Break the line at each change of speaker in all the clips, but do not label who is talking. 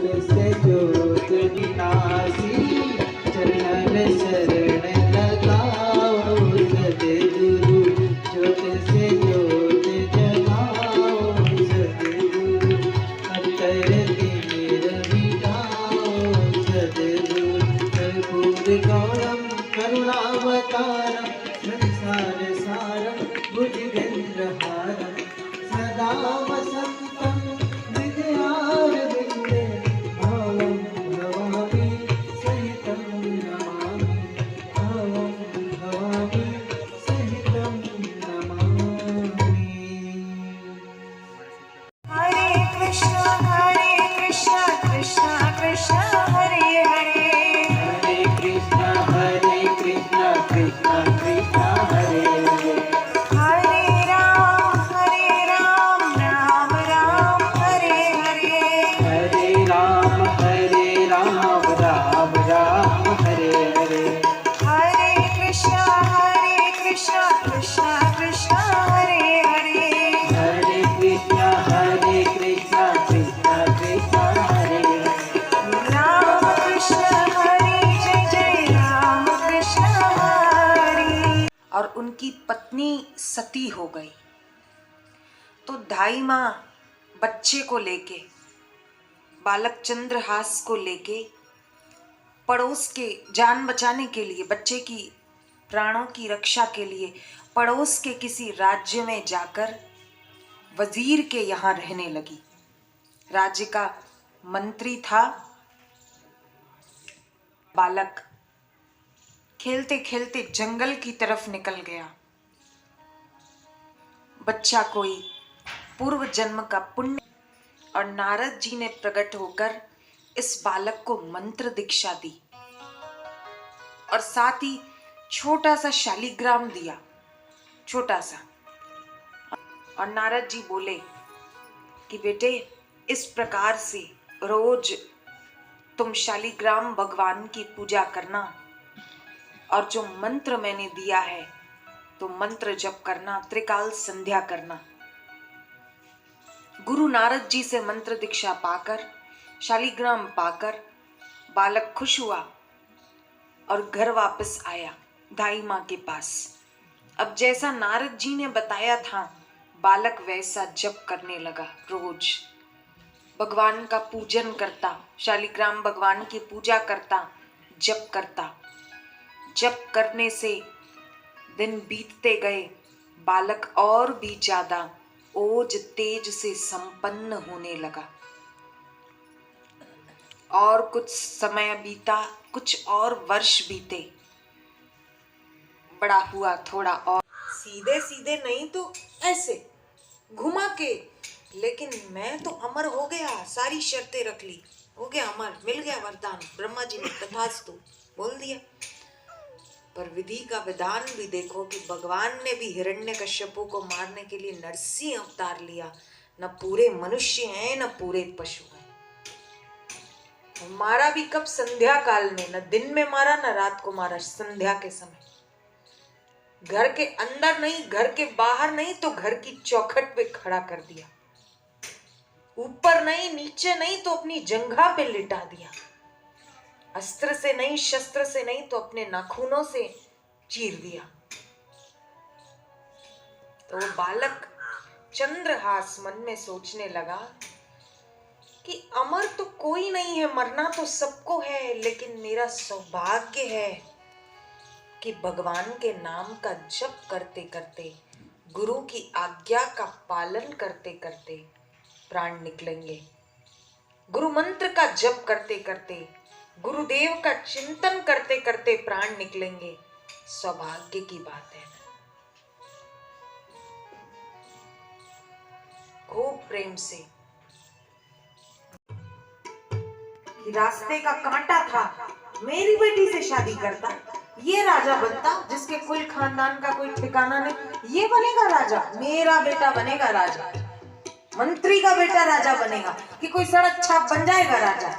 से ज्योत विनाशी, चरण शरण लगाओ सद्गुरु, ज्योत से ज्योत जगाओ सद्गुरु, अंतर तिमिर मिटाओ सद्गुरु, कर्पूर गौरम करुणावतारम, संसार सारम भुजगेन्द्रहारम, सदा वसंतं हृदयारविन्दे, भावं भवामि सहितं नमामि, भावं भवामि सहितं नमामि।
हरे कृष्णा कृष्णा कृष्णा हरे हरे,
हरे कृष्णा कृष्णा कृष्णा हरे हरे,
हरे राम राम राम हरे हरे,
हरे राम राम राम हरे हरे,
हरे कृष्णा कृष्णा कृष्णा हरे हरे,
हरे कृष्णा कृष्णा कृष्णा हरे हरे,
राम कृष्ण हरे जय राम कृष्ण हरे। और उनकी पत्नी सती हो गई तो दाई माँ बच्चे को लेके, बालक चंद्रहास को लेके पड़ोस के जान बचाने के लिए, बच्चे की प्राणों की रक्षा के लिए पड़ोस के किसी राज्य में जाकर वजीर के यहाँ रहने लगी। राज्य का मंत्री था। बालक खेलते खेलते जंगल की तरफ निकल गया। बच्चा कोई पूर्व जन्म का पुण्य, और नारद जी ने प्रकट होकर इस बालक को मंत्र दीक्षा दी और साथ ही छोटा सा शालिग्राम दिया, छोटा सा। और नारद जी बोले कि बेटे, इस प्रकार से रोज तुम शालिग्राम भगवान की पूजा करना, और जो मंत्र मैंने दिया है तो मंत्र जप करना, त्रिकाल संध्या करना। गुरु नारद जी से मंत्र दीक्षा पाकर, शालिग्राम पाकर बालक खुश हुआ और घर वापस आया दाई माँ के पास। अब जैसा नारद जी ने बताया था, बालक वैसा जप करने लगा। रोज भगवान का पूजन करता, शालिग्राम भगवान की पूजा करता, जप करता। जप करने से दिन बीतते गए, बालक और भी ज्यादा ओज तेज से संपन्न होने लगा। और कुछ समय बीता, कुछ और वर्ष बीते, बड़ा हुआ थोड़ा और, सीधे सीधे नहीं तो ऐसे घुमा के, लेकिन मैं तो अमर हो गया, सारी शर्तें रख ली, हो गया अमर, मिल गया वरदान, ब्रह्मा जी ने तथास्तु बोल दिया। पर विधि का विधान भी देखो कि भगवान ने भी हिरण्यकश्यपु को मारने के लिए नरसिंह अवतार लिया। न पूरे मनुष्य हैं न पूरे पशु हैं। मारा भी कब? संध्या काल में, न दिन में मारा न रात को मारा, संध्या के समय। घर के अंदर नहीं, घर के बाहर नहीं, तो घर की चौखट पे खड़ा कर दिया। ऊपर नहीं, नीचे नहीं, तो अपनी जंघा पे लिटा दिया। अस्त्र से नहीं, शस्त्र से नहीं, तो अपने नाखूनों से चीर दिया। तो वो बालक चंद्रहास मन में सोचने लगा कि अमर तो कोई नहीं है, मरना तो सबको है, लेकिन मेरा सौभाग्य है कि भगवान के नाम का जप करते करते, गुरु की आज्ञा का पालन करते करते प्राण निकलेंगे। गुरु मंत्र का जप करते करते, गुरुदेव का चिंतन करते करते प्राण निकलेंगे। सौभाग्य की बात है। खूब प्रेम से, रास्ते का कांटा था, मेरी बेटी से शादी करता, ये राजा बनता जिसके कुल खानदान का कोई ठिकाना नहीं, ये बनेगा राजा, मेरा बेटा बनेगा राजा, मंत्री का बेटा राजा बनेगा, कि कोई सड़क छाप बन जाएगा राजा।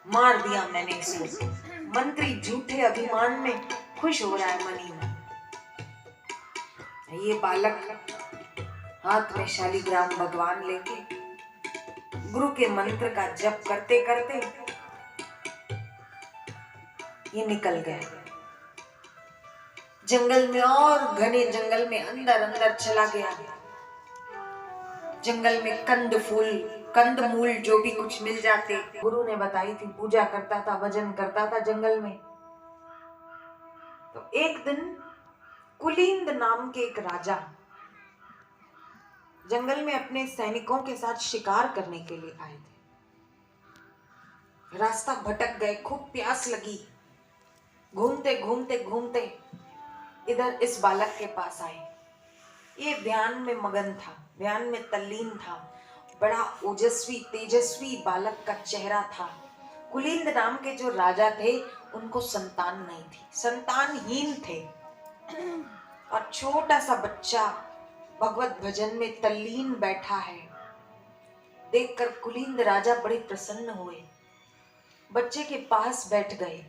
मार दिया मैंने इसको। मंत्री झूठे अभिमान में खुश हो रहा है मनी में। ये बालक हाथ में शालिग्राम भगवान लेके गुरु के मंत्र का जप करते करते ये निकल गए जंगल में, और घने जंगल में अंदर अंदर चला गया। जंगल में कंद मूल जो भी कुछ मिल जाते, गुरु ने बताई थी, पूजा करता था, भजन करता था जंगल में। तो एक दिन कुलिंद नाम के एक राजा जंगल में अपने सैनिकों के साथ शिकार करने के लिए आए थे। रास्ता भटक गए, खूब प्यास लगी, घूमते घूमते घूमते इधर इस बालक के पास आए। ये ध्यान में मगन था, ध्यान में तल्लीन था। बड़ा ओजस्वी तेजस्वी बालक का चेहरा था। कुलिंद नाम के जो राजा थे उनको संतान नहीं थी, संतानहीन थे। और छोटा सा बच्चा भगवत भजन में तल्लीन बैठा है। देखकर कुलिंद राजा बड़े प्रसन्न हुए, बच्चे के पास बैठ गए।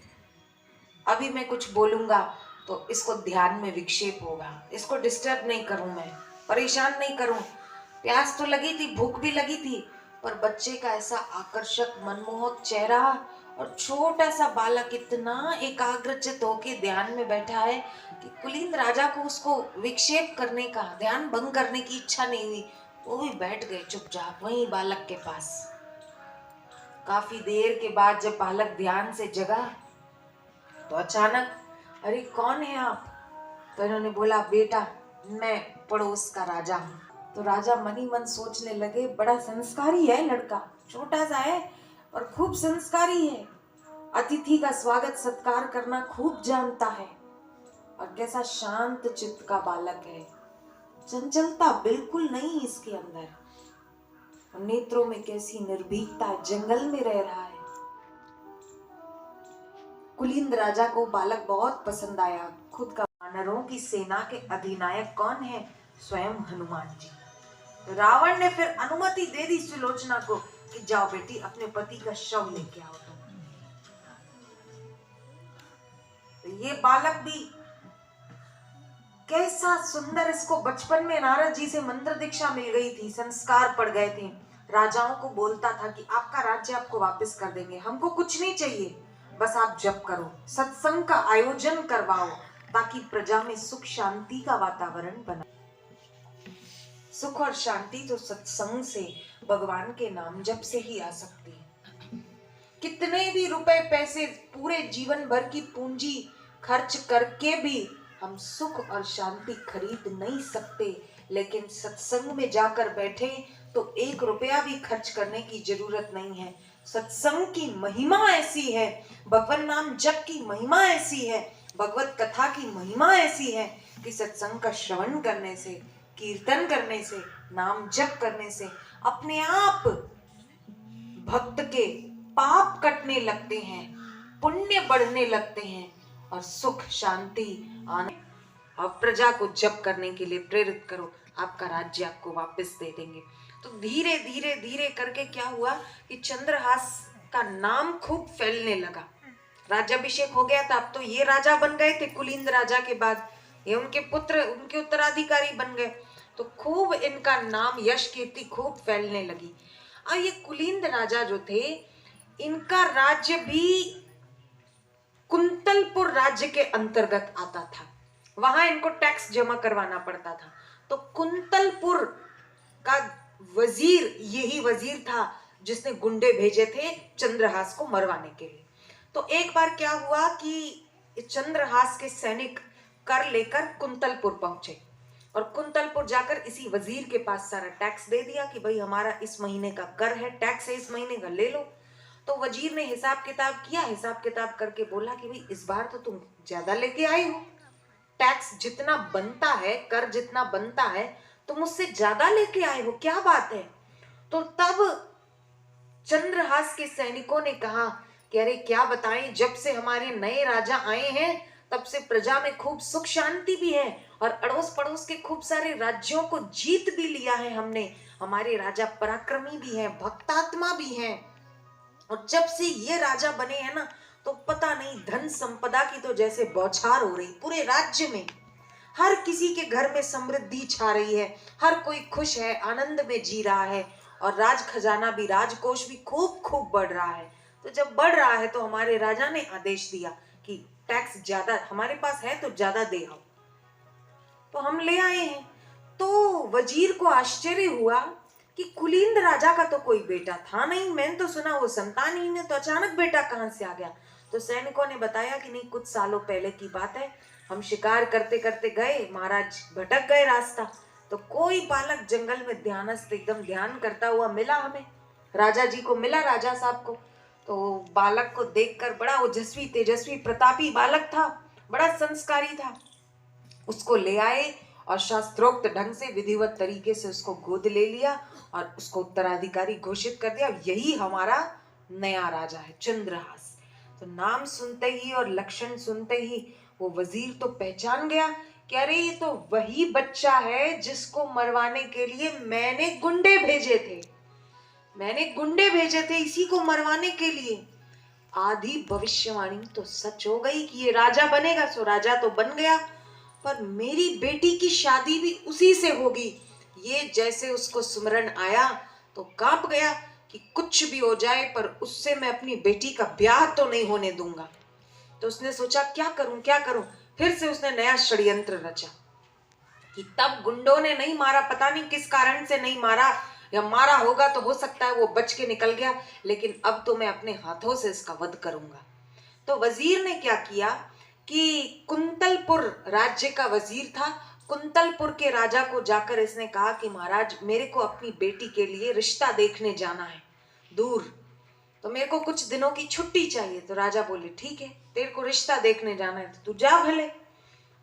अभी मैं कुछ बोलूंगा तो इसको ध्यान में विक्षेप होगा, इसको डिस्टर्ब नहीं करूं, मैं परेशान नहीं करूं। प्यास तो लगी थी, भूख भी लगी थी, पर बच्चे का ऐसा आकर्षक मनमोहक चेहरा और छोटा सा बालक इतना एकाग्रचित होके ध्यान में बैठा है कि कुलिंद राजा को उसको विक्षेप करने का, ध्यान भंग करने की इच्छा नहीं हुई। वो भी बैठ गए चुपचाप वहीं बालक के पास। काफी देर के बाद जब बालक ध्यान से जगा तो अचानक, अरे कौन है आप? तो इन्होंने बोला, बेटा मैं पड़ोस का राजा हूँ। तो राजा मनी मन सोचने लगे, बड़ा संस्कारी है लड़का, छोटा सा है और खूब संस्कारी है, अतिथि का स्वागत सत्कार करना खूब जानता है, और कैसा शांत चित्त का बालक है, चंचलता बिल्कुल नहीं इसके अंदर, नेत्रों में कैसी निर्भीकता, जंगल में रह रहा है। कुलिंद राजा को बालक बहुत पसंद आया। खुद का वानरों की सेना के अधिनायक कौन है? स्वयं हनुमान जी। रावण ने फिर अनुमति दे दी सुलोचना को कि जाओ बेटी अपने पति का शव लेके आओ। तो ये बालक भी कैसा सुंदर, इसको बचपन में नारद जी से मंत्र दीक्षा मिल गई थी, संस्कार पड़ गए थे। राजाओं को बोलता था कि आपका राज्य आपको वापस कर देंगे, हमको कुछ नहीं चाहिए, बस आप जप करो, सत्संग का आयोजन करवाओ, ताकि प्रजा में सुख शांति का वातावरण बना। सुख और शांति तो सत्संग से, भगवान के नाम जप से ही आ सकती है। कितने भी रुपए पैसे, पूरे जीवन भर की पूंजी खर्च करके भी हम सुख और शांति खरीद नहीं सकते, लेकिन सत्संग में जाकर बैठे तो 1 रुपया भी खर्च करने की जरूरत नहीं है। सत्संग की महिमा ऐसी है, भगवान नाम जप की महिमा ऐसी है, भगवत कथा की महिमा ऐसी है कि सत्संग का श्रवण करने से, कीर्तन करने से, नाम जप करने से अपने आप भक्त के पाप कटने लगते हैं, पुण्य बढ़ने लगते हैं और सुख शांति आने। और प्रजा को जप करने के लिए प्रेरित करो, आपका राज्य आपको वापस दे देंगे। तो धीरे धीरे धीरे करके क्या हुआ कि चंद्रहास का नाम खूब फैलने लगा। राज्याभिषेक हो गया था, अब तो ये राजा बन गए थे कुलिंद राजा के बाद, ये उनके पुत्र, उनके उत्तराधिकारी बन गए। तो खूब इनका नाम, यश कीर्ति खूब फैलने लगी। और ये कुलिंद राजा जो थे, इनका राज्य भी कुंतलपुर राज्य के अंतर्गत आता था, वहां इनको टैक्स जमा करवाना पड़ता था। तो कुंतलपुर का वजीर यही वजीर था जिसने गुंडे भेजे थे चंद्रहास को मरवाने के लिए। तो एक बार क्या हुआ कि चंद्रहास के सैनिक कर लेकर कुंतलपुर पहुंचे और कुंतलपुर जाकर इसी वजीर के पास सारा टैक्स दे दिया कि भाई हमारा इस महीने का कर है, टैक्स है इस महीने का, ले लो। तो वजीर ने हिसाब किताब किया, हिसाब किताब करके बोला कि भाई इस बार तो तुम ज्यादा लेके आए हो, टैक्स जितना बनता है, कर जितना बनता है, तुम उससे ज्यादा लेके आए हो, क्या बात है? तो तब चंद्रहास के सैनिकों ने कहा कि अरे क्या बताएं, जब से हमारे नए राजा आए हैं तब से प्रजा में खूब सुख शांति भी है और अड़ोस पड़ोस के खूब सारे राज्यों को जीत भी लिया है हमने। हमारे राजा पराक्रमी भी हैं, भक्तात्मा भी हैं, और जब से ये राजा बने हैं ना, तो पता नहीं धन संपदा की तो जैसे बौछार हो रही पूरे राज्य में। हर किसी के घर में समृद्धि छा रही है, हर कोई खुश है, आनंद में जी रहा है। और राज खजाना भी, राजकोष भी खूब खूब बढ़ रहा है। तो जब बढ़ रहा है तो हमारे राजा ने आदेश दिया कि टैक्स ज्यादा हमारे पास है तो ज्यादा दे आओ। तो हम ले आए हैं। तो वजीर को आश्चर्य हुआ कि कुलीन राजा का तो कोई बेटा था नहीं, मैंने तो सुना वो संतानहीन है, तो अचानक बेटा कहाँ से आ गया। तो सैनिकों ने बताया कि नहीं, कुछ सालों पहले की बात है, हम शिकार करते करते गए, महाराज भटक गए रास्ता, तो कोई बालक जंगल में ध्यानस्थ एकदम ध्यान करता हुआ मिला हमें, राजा जी को मिला, राजा साहब को। तो बालक को देखकर बड़ा ओजस्वी तेजस्वी प्रतापी बालक था, बड़ा संस्कारी था। उसको ले आए और शास्त्रोक्त ढंग से विधिवत तरीके से उसको गोद ले लिया और उसको उत्तराधिकारी घोषित कर दिया। यही हमारा नया राजा है, चंद्रहास। तो नाम सुनते ही और लक्षण सुनते ही वो वजीर तो पहचान गया कि अरे ये तो वही बच्चा है जिसको मरवाने के लिए मैंने गुंडे भेजे थे, इसी को मरवाने के लिए। आधी भविष्यवाणी तो सच हो गई कि ये राजा बनेगा, सो राजा तो बन गया, पर मेरी बेटी की शादी भी उसी से होगी। ये जैसे उसको सुमरन आया तो कांप गया कि कुछ भी हो जाए पर उससे मैं अपनी बेटी का ब्याह तो नहीं होने दूंगा। तो उसने सोचा क्या करूं। फिर से उसने नया षड्यंत्र रचा कि तब गुंडों ने नहीं मारा, पता नहीं किस कारण से नहीं मारा, या मारा होगा तो हो सकता है वो बच के निकल गया, लेकिन अब तो मैं अपने हाथों से इसका वध करूंगा। तो वजीर ने क्या किया कि कुंतलपुर राज्य का वजीर था, कुंतलपुर के राजा को जाकर इसने कहा कि महाराज मेरे को अपनी बेटी के लिए रिश्ता देखने जाना है दूर, तो मेरे को कुछ दिनों की छुट्टी चाहिए। तो राजा बोले ठीक है, तेरे को रिश्ता देखने जाना है तो तू जा भले।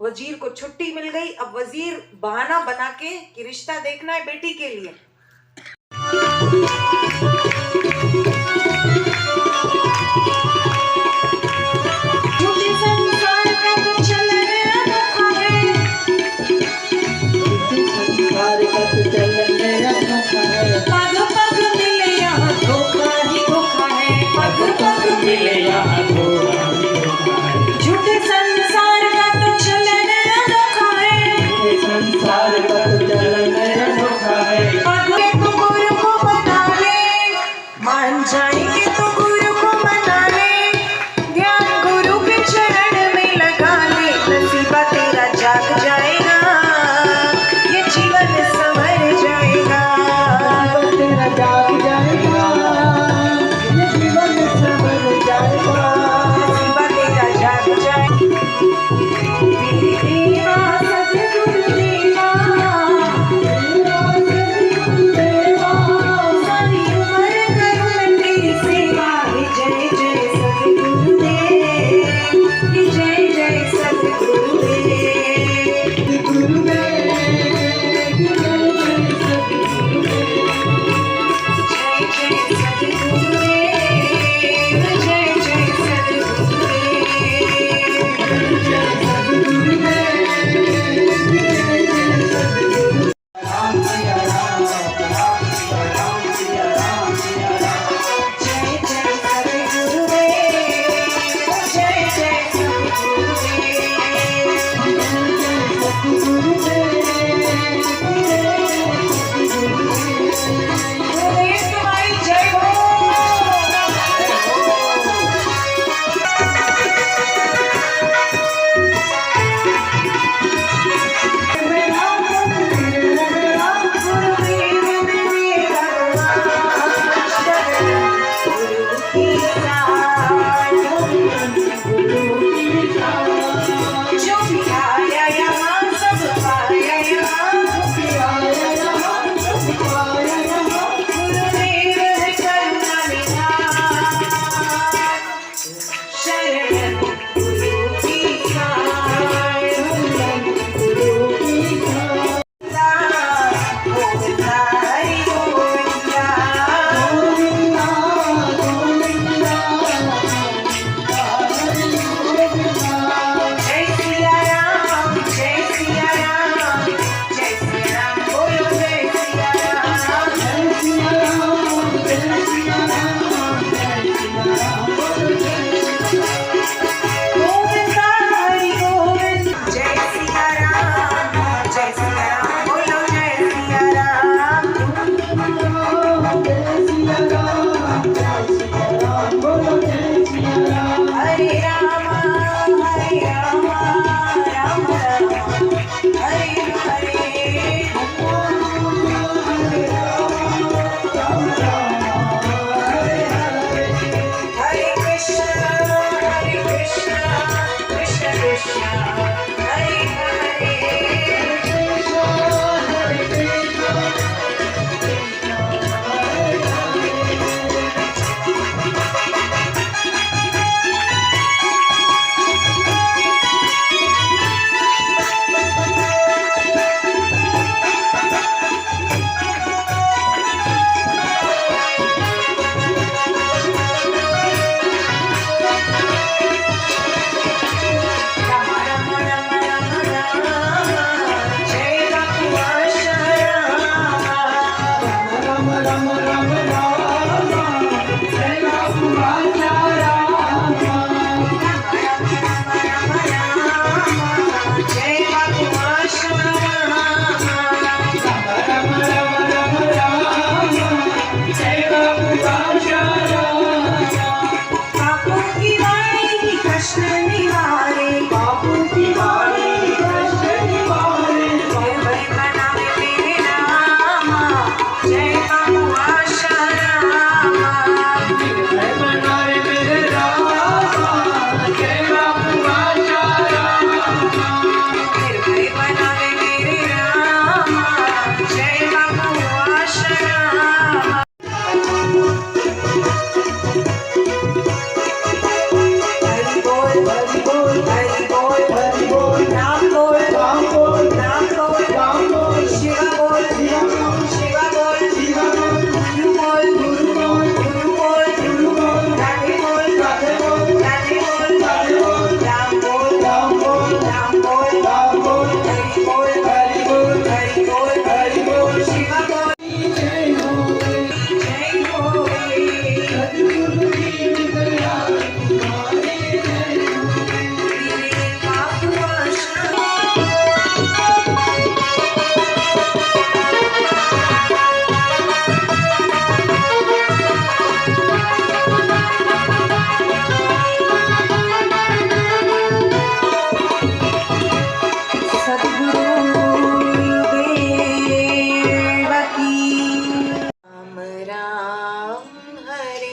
वजीर को छुट्टी मिल गई। अब वजीर बहाना बना के कि रिश्ता देखना है बेटी के लिए, पग पग मिले यहाँ धोखा ही धोखा है, पग पग मिले यहाँ धोखा ही धोखा है। झूठे संसार का तो चलन अनोखा है,
संसार का तो चलन अनोखा है।
पग तो गुरु को बना ले, मान जाएंगे तो गुरु को मना ले, ध्यान गुरु के चरण में लगा ले, नसीबा तेरा जाग जाएगा, ये जीवन संवर जाएगा,
तेरा जाग जाएगा, ये जीवन संवर जाएगा,
नसीबा तेरा जाग जाएगा। देवा सद्गुरु देवा, सारी उम्र करूं मैं तेरी सेवा,
सद्गुरु दीन दयाल तुम्हारे रहनुमा।
मेरे पाप वाशा राम राम हरे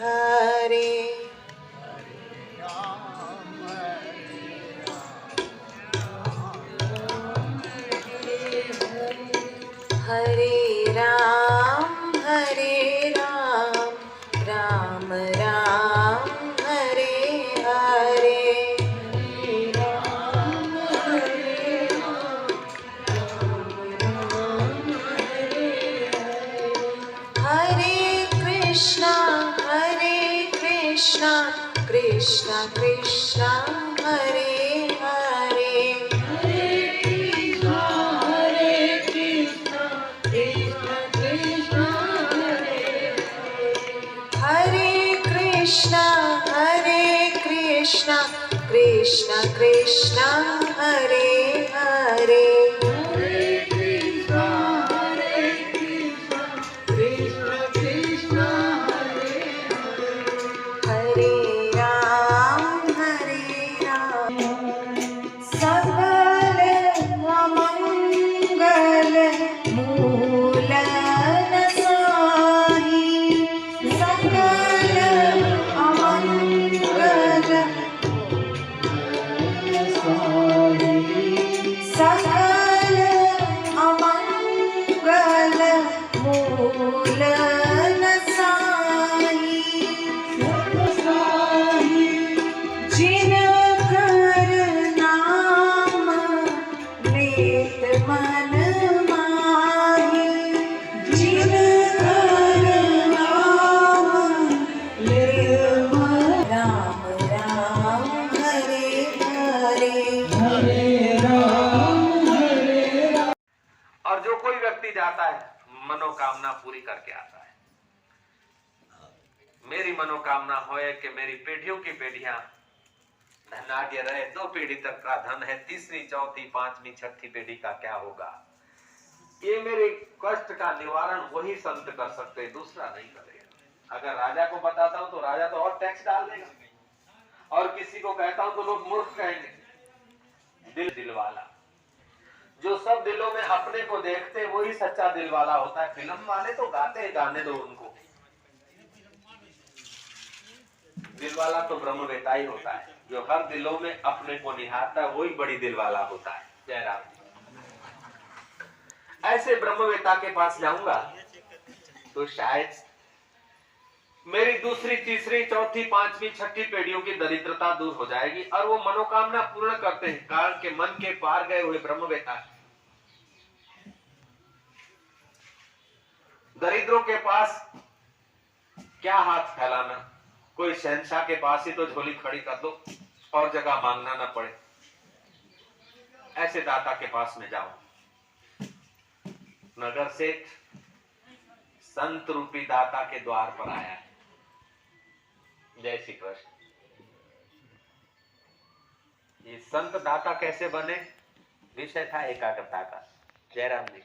हरे हरे राम राम राम हरे हरे हरे कृष्णा कृष्णा कृष्णा हरे हरे हरे कृष्णा कृष्णा कृष्णा हरे हरे हरे राम सकल अमंगल मूल नसाहि सकल अमंगल सकल अमंगल मूल नसाहि जिन कर नाम लेत मन माहि जिन कर नाम लेत मन राम राम हरे हरे
और जो कोई व्यक्ति जाता है मनोकामना पूरी करके आता है। मेरी मनोकामना होए कि मेरी पीढ़ियों की पीढ़ियां धनाढ्य रहे। 2 पीढ़ी तक का धन है, तीसरी चौथी पांचवी छठी पीढ़ी का क्या होगा? ये मेरे कष्ट का निवारण वही संत कर सकते हैं, दूसरा नहीं करेगा। अगर राजा को बताता हूं तो राजा तो और टैक्स डाल देगा, और किसी को कहता हूं तो लोग मूर्ख कहेंगे। दिल वाला जो सब दिलों में अपने को देखते वही सच्चा दिल वाला होता है। फिल्म वाले तो गाते हैं, गाने दो उनको। दिल वाला तो ब्रह्मवेता ही होता है, जो हर दिलों में अपने को निहारता है वही बड़ी दिल वाला होता है। जय राम। ऐसे ब्रह्मवेता के पास जाऊंगा तो शायद मेरी दूसरी तीसरी चौथी पांचवी छठी पीढ़ियों की दरिद्रता दूर हो जाएगी, और वो मनोकामना पूर्ण करते हैं। कारण के मन के पार गए हुए ब्रह्मवेता दरिद्रों के पास क्या हाथ फैलाना, कोई शहंशाह के पास ही तो झोली खड़ी कर दो और जगह मांगना न पड़े। ऐसे दाता के पास में जाओ। नगर सेठ संत रूपी दाता के द्वार पर आया है। जय श्री कृष्ण। ये संत दाता कैसे बने, विषय था एकाग्रता का। जयराम जी,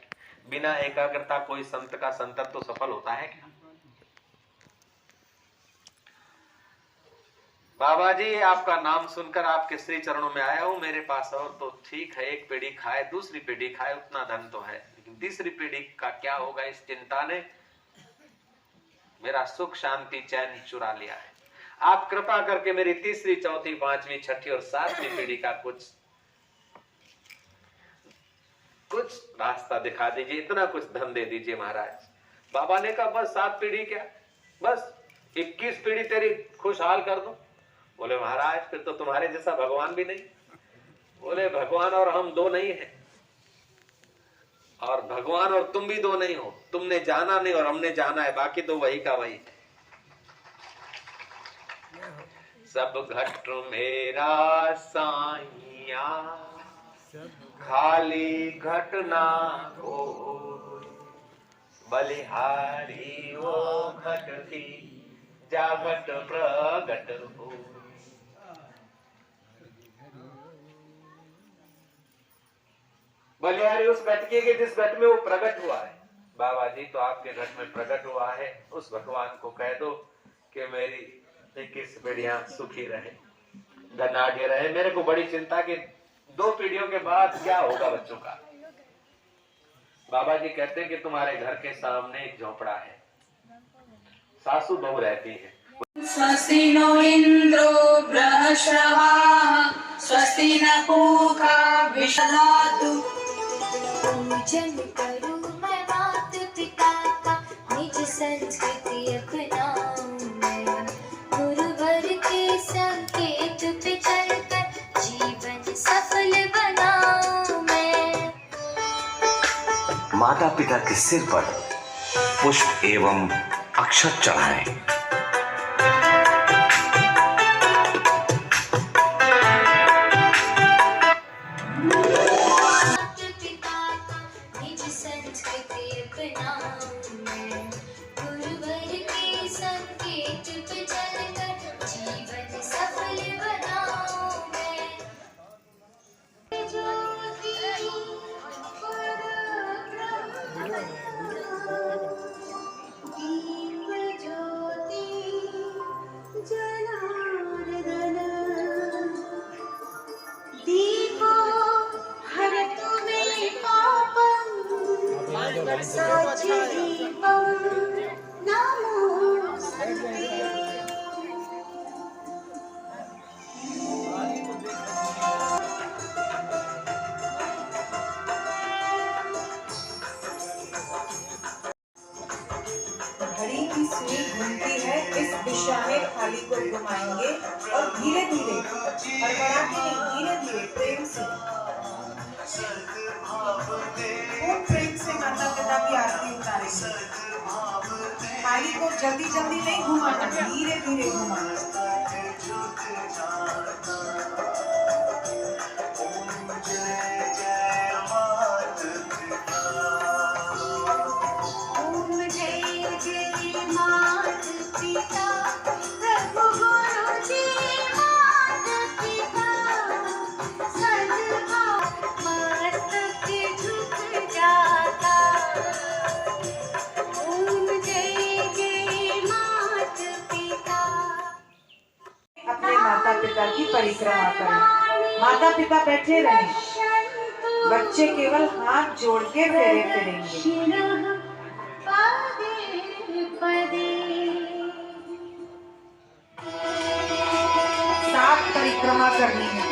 बिना एकाग्रता कोई संत का संतत्व तो सफल होता है क्या? बाबा जी, आपका नाम सुनकर आपके श्री चरणों में आया हूं। मेरे पास और तो ठीक है, एक पीढ़ी खाए दूसरी पीढ़ी खाए उतना धन तो है, लेकिन तीसरी पीढ़ी का क्या होगा, इस चिंता ने मेरा सुख शांति चैन चुरा लिया है। आप कृपा करके मेरी तीसरी चौथी पांचवी छठी और सातवीं पीढ़ी का कुछ रास्ता दिखा दीजिए, इतना कुछ धन दे दीजिए महाराज। बाबा ने कहा बस 7 पीढ़ी क्या, बस 21 पीढ़ी तेरी खुशहाल कर दूं। बोले महाराज फिर तो तुम्हारे जैसा भगवान भी नहीं। बोले भगवान और हम 2 नहीं है, और भगवान और तुम भी 2 नहीं हो। तुमने जाना नहीं और हमने जाना है, बाकी तो वही का वही। सब घट मेरा साइया खाली घटना हो, बलिहारी वो घट थी जागत प्रगट हो। बलिहारी उस बैठकी के जिस घट में वो प्रकट हुआ है। बाबा जी तो आपके घट में प्रकट हुआ है, उस भगवान को कह दो कि मेरी 21 पीढ़ियां सुखी रहे, धनाढ़ रहे। मेरे को बड़ी चिंता कि 2 पीढ़ियों के बाद क्या होगा बच्चों का। बाबा जी कहते हैं कि तुम्हारे घर के सामने एक झोपड़ा है, सासू बहू रहती है।
स्वस्ति नो इंद्रो बृहस्पतिः स्वस्ति न पूषा विश्वधातु।
पूजन करूं मैं मात पिता का, निज संस्कृति अपनाऊं मैं, गुरुवर के संकेत पे चलकर जीवन सफल बनाऊं मैं।
माता पिता के सिर पर पुष्प एवं अक्षत चढ़ाएं।
घड़ी की सुई घूमती है, इस दिशा में थाली को घुमाएंगे और धीरे धीरे, हड़बड़ा के नहीं, धीरे धीरे प्रेम से, खूब प्रेम से माता पिता की आरती उतारेंगे। थाली को जल्दी जल्दी नहीं घुमाना, धीरे धीरे घुमाना। माता पिता की परिक्रमा करें। माता पिता बैठे रहें, बच्चे केवल हाथ जोड़ के फेरे फिरेंगे। सात परिक्रमा करनी है।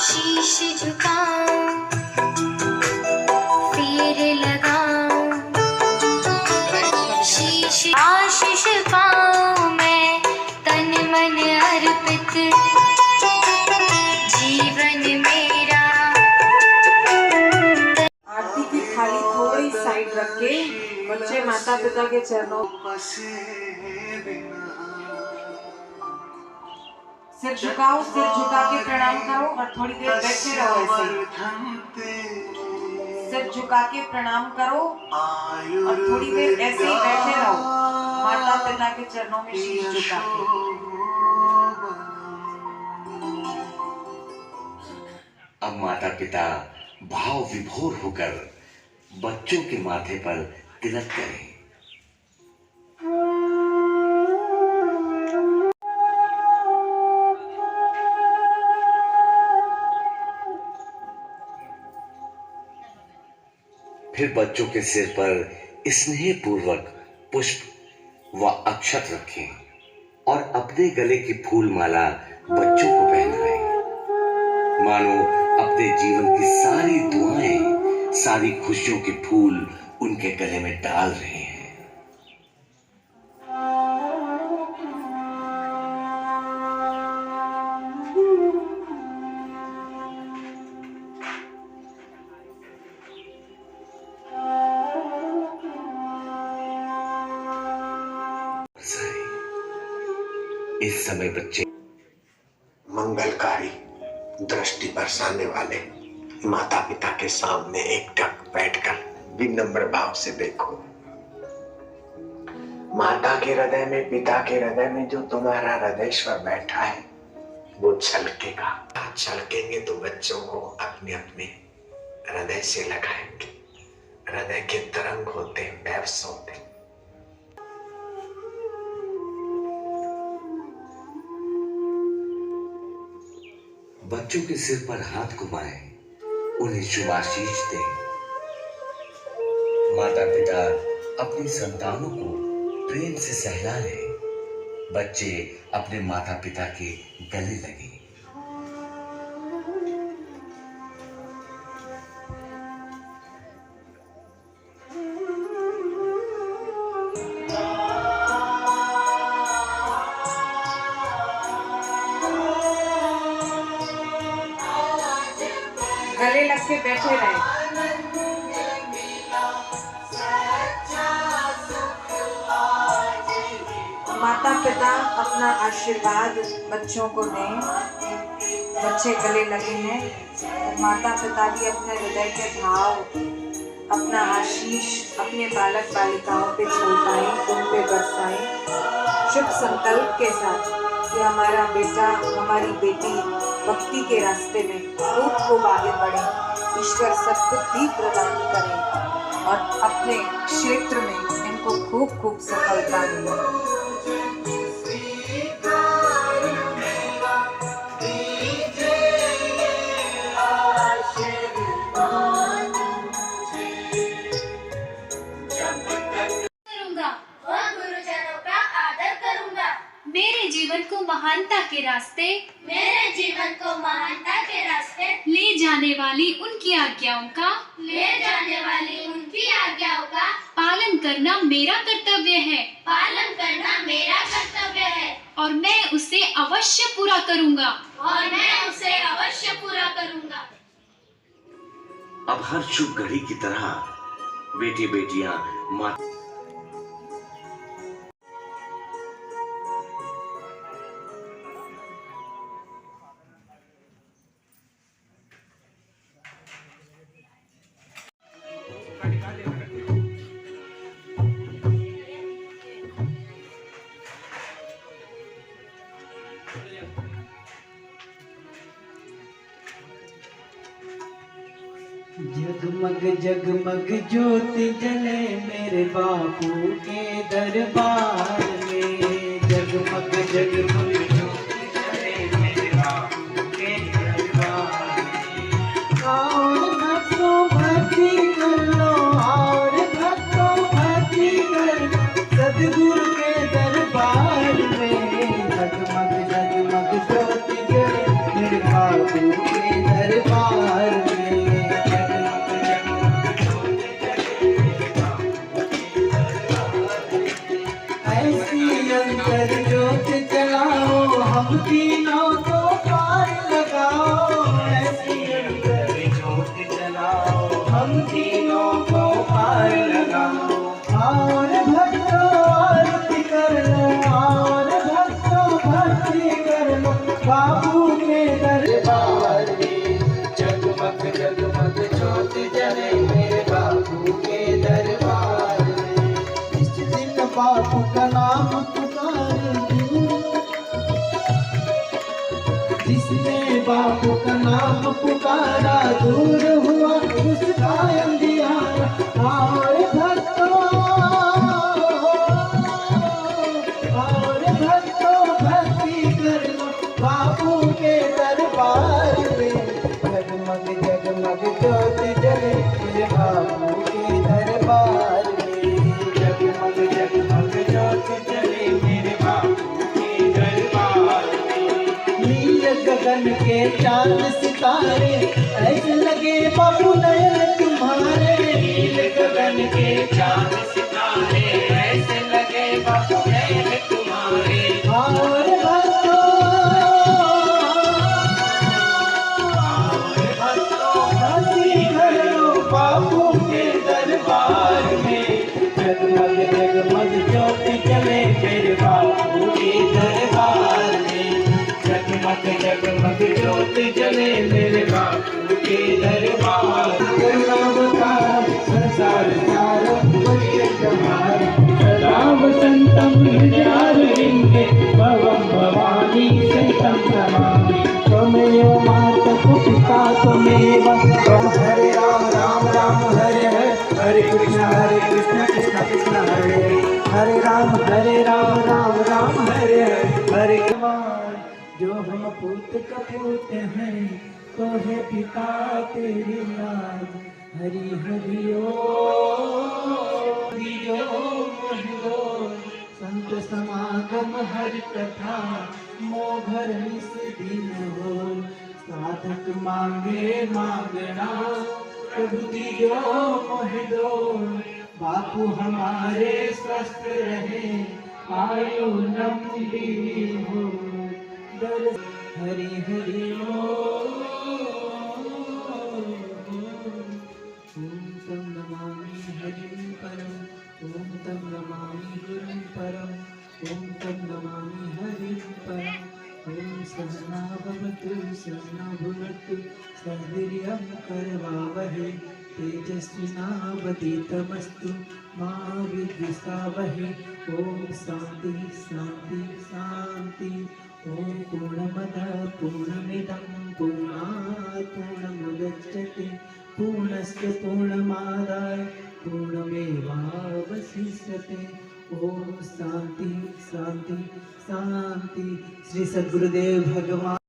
शीश झुकाऊं, फेर लगाऊं, शीश आशीष पाऊं मैं, तन मन अर्पित जीवन मेरा।
आरती की थाली थोड़ी साइड रख के बच्चे माता पिता के चरणों, सिर झुकाओ, सिर झुका के प्रणाम करो और थोड़ी देर बैठे रहो ऐसे ही। सिर झुका के प्रणाम करो और थोड़ी देर ऐसे ही बैठे रहो, माता पिता के चरणों में शीश झुका के।
अब माता पिता भाव विभोर होकर बच्चों के माथे पर तिलक करें। फिर बच्चों के सिर पर स्नेह पूर्वक पुष्प व अक्षत रखें और अपने गले की फूल माला बच्चों को पहनाएं। मानो अपने जीवन की सारी दुआएं, सारी खुशियों के फूल उनके गले में डाल रहे हैं। इस समय बच्चे
मंगलकारी दृष्टि बरसाने वाले माता पिता के सामने एकटक बैठकर विनम्र भाव से देखो। माता के हृदय में, पिता के हृदय में जो तुम्हारा हृदयश्वर बैठा है वो छलकेगा। छलकेंगे तो बच्चों को अपने अपने हृदय से लगाएंगे। हृदय के तरंग होते हैं, वेव्स होते हैं।
बच्चों के सिर पर हाथ घुमाएं, उन्हें शुभाशीष दें। माता पिता अपनी संतानों को प्रेम से सहला लें। बच्चे अपने माता पिता के गले लगे।
गले लग के बैठे रहे। माता पिता अपना आशीर्वाद बच्चों को दें। बच्चे गले लगे हैं तो माता पिता भी अपने हृदय के भाव, अपना आशीष अपने बालक बालिकाओं पे छलकाएं, उन पे बरसाएं, शुभ संकल्प के साथ कि हमारा बेटा हमारी बेटी भक्ति के रास्ते में खूब आगे बढ़े, ईश्वर सद्बुद्धि प्रदान करें और अपने क्षेत्र में इनको खूब सफलता मिले।
मेरे जीवन को महानता के रास्ते ले जाने वाली उनकी आज्ञाओं का पालन करना मेरा कर्तव्य है और मैं उसे अवश्य पूरा करूंगा
अब हर शुभ घड़ी की तरह बेटे बेटियां माँ
जगमग जगमग ज्योति जले मेरे बापू के दरबार में। जगमग जगमग ज्योति जले मेरे बापू के दरबार में। और भक्तों भक्ति कर लो, और भक्तों भक्ति कर लो सदगुरु के दरबार में। जगमग जगमग ज्योति जले मेरे बापू के दरबार में। अंतर ज्योत जलाओ, हम तीनों को पार लगाओ। ऐसी अंतर ज्योत जलाओ, हम तीनों को पार लगाओ। और भक्तों आरती कर लो, और भक्तों भक्ति कर लो बाबू के दरबार में। जगमग जगमग ज्योत जले मेरे बाबू के दरबार में। इस दिन बाबू का नाम जिसने बापू का नाम पुकारा, दूर हुआ उसका अंधियारा। और भक्तों भक्ति कर लो बापू के दरबार में। जगमग जगमग ज्योति जले मेरे बापू के दरबार में। जगमग जगमग ज्योति जले मेरे बापू के दरबार में। नील गगन के चांद सितारे ऐसे लगे बापू नयन तुम्हारे। नील गगन के चांद सितारे ऐसे लगे बापू नयन तुम्हारे। और भक्तों भक्ति कर लो बापू के दरबार में। जगमग जगमग ज्योति जले मेरे बापू के दरबार हरे राम राम राम हरे हरे भगवान। जो हम पूत कपूत हैं तो है पिता तेरे लाल। हरि हरि ओ संत समागम हर कथा मोघर निस दिन हो। साधक मांगे मांगना प्रभु दियो मोह दो। बापू हमारे स्वस्थ रहे आयु लंबी हो। दर हरि हरि ओम तम नमामि हरिं परम। ओम तम नमामि गुरुं परम। ओम तम नमामि हरिं परम। ओम सहना भवतु सहना भुनक्तु सह वीर्यं करवावहै। तेजस्विनावधीतमस्तु मा विद्विषावहै। ओम शांति शांति शांति। ओम पूर्णमदः पूर्णमिदं पूर्णात् पूर्णमुदच्यते पूर्णस्य पूर्णमादाय पूर्णमेवावशिष्यते। ओम शांति शांति शांति। श्री सद्गुरुदेव भगवान।